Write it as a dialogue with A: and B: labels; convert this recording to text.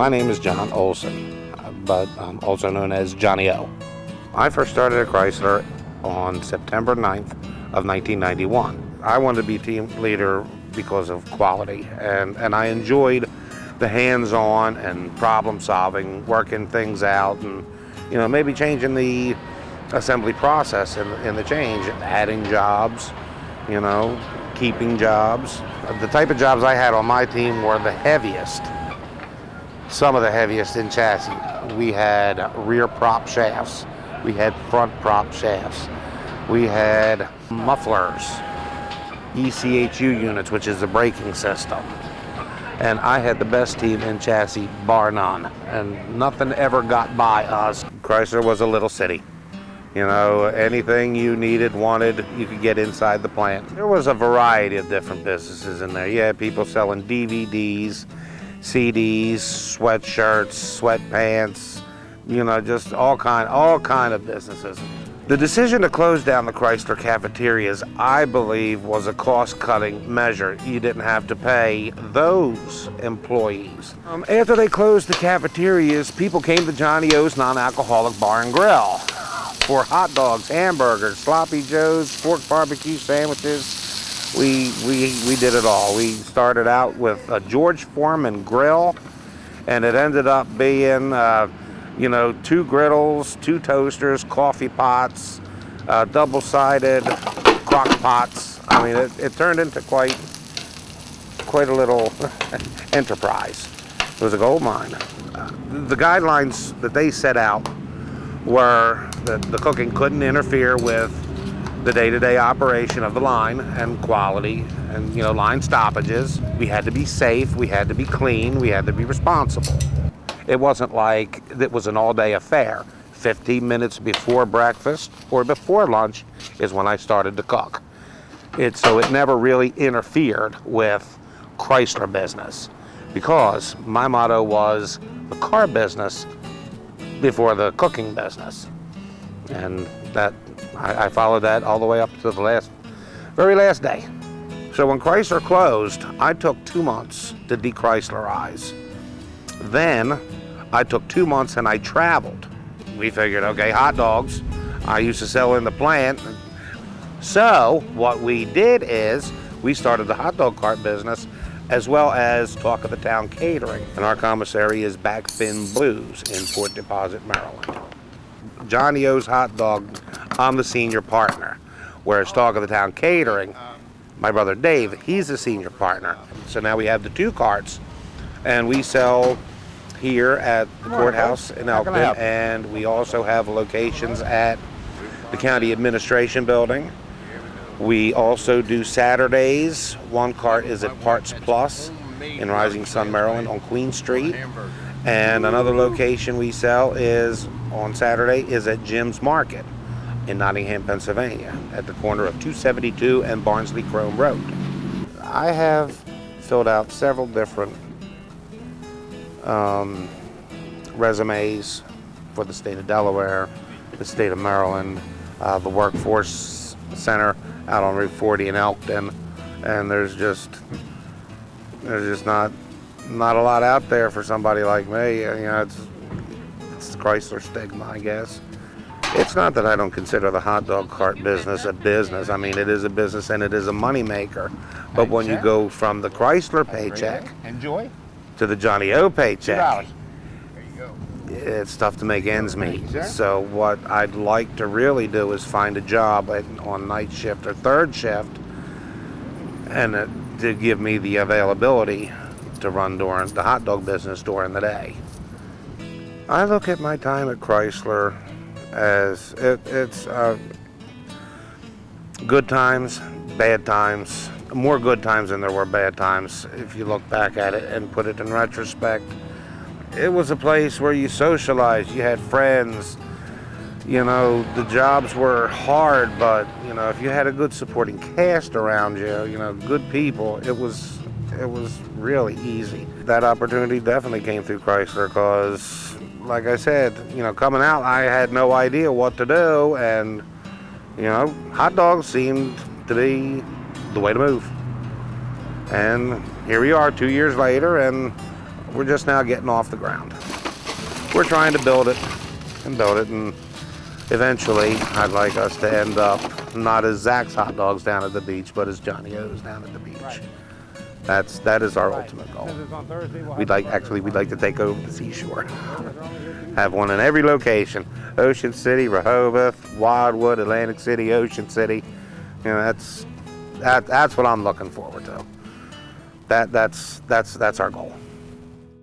A: My name is John Olsen, but I'm also known as Johnny O. I first started at Chrysler on September 9th of 1991. I wanted to be team leader because of quality, and I enjoyed the hands-on and problem solving, working things out, and maybe changing the assembly process in the change, adding jobs, keeping jobs. The type of jobs I had on my team were the heaviest, some of the heaviest in chassis. We had rear prop shafts, we had front prop shafts, we had mufflers, ECHU units, which is the braking system. And I had the best team in chassis, bar none, and nothing ever got by us. Chrysler was a little city. Anything you needed, wanted, you could get inside the plant. There was a variety of different businesses in there. You had people selling DVDs, CDs, sweatshirts, sweatpants, just all kind of businesses. The decision to close down the Chrysler cafeterias, I believe, was a cost-cutting measure. You didn't have to pay those employees. After they closed the cafeterias, people came to Johnny O's non-alcoholic bar and grill for hot dogs, hamburgers, sloppy joes, pork barbecue sandwiches. We did it all. We started out with a George Foreman grill, and it ended up being 2 griddles, 2 toasters, coffee pots, double-sided crock pots. I mean, it turned into quite a little enterprise. It was a gold mine. The guidelines that they set out were that the cooking couldn't interfere with the day-to-day operation of the line and quality and line stoppages. We had to be safe, we had to be clean, we had to be responsible. It wasn't like it was an all-day affair. 15 minutes before breakfast or before lunch is when I started to cook. So it never really interfered with Chrysler business, because my motto was the car business before the cooking business. And that I followed that all the way up to the very last day. So when Chrysler closed, I took 2 months to de-Chryslerize. Then I took 2 months and I traveled. We figured, okay, hot dogs, I used to sell in the plant. So what we did is we started the hot dog cart business, as well as Talk of the Town catering. And our commissary is Backfin Blues in Fort Deposit, Maryland. Johnny O's hot dog, I'm the senior partner. Whereas Talk of the Town catering, my brother Dave, he's the senior partner. So now we have the 2 carts, and we sell here at the courthouse in Elkton, and we also have locations at the county administration building. We also do Saturdays. One cart is at Parts Plus in Rising Sun, Maryland on Queen Street. And another location we sell is on Saturday is at Jim's Market in Nottingham, Pennsylvania, at the corner of 272 and Barnsley Chrome Road. I have filled out several different resumes for the state of Delaware, the state of Maryland, the Workforce Center out on Route 40 in Elkton, and there's just not a lot out there for somebody like me. It's the Chrysler stigma, I guess. It's not that I don't consider the hot dog cart business a business. I mean, it is a business and it is a money maker. But when you go from the Chrysler paycheck to the Johnny O paycheck, it's tough to make ends meet. So what I'd like to really do is find a job on night shift or third shift, and to give me the availability to run during the hot dog business during the day. I look at my time at Chrysler as it's good times, bad times, more good times than there were bad times. If you look back at it and put it in retrospect, it was a place where you socialized, you had friends, the jobs were hard, but if you had a good supporting cast around you, good people, it was really easy. That opportunity definitely came through Chrysler because, like I said, coming out, I had no idea what to do, and hot dogs seemed to be the way to move. And here we are 2 years later, and We're just now getting off the ground. We're trying to build it, and eventually I'd like us to end up not as Zach's hot dogs down at the beach, but as Johnny O's down at the beach.
B: Right.
A: That is our ultimate goal. We'd like to take over the seashore. Have one in every location: Ocean City, Rehoboth, Wildwood, Atlantic City, Ocean City. You know, that's what I'm looking forward to. That's our goal.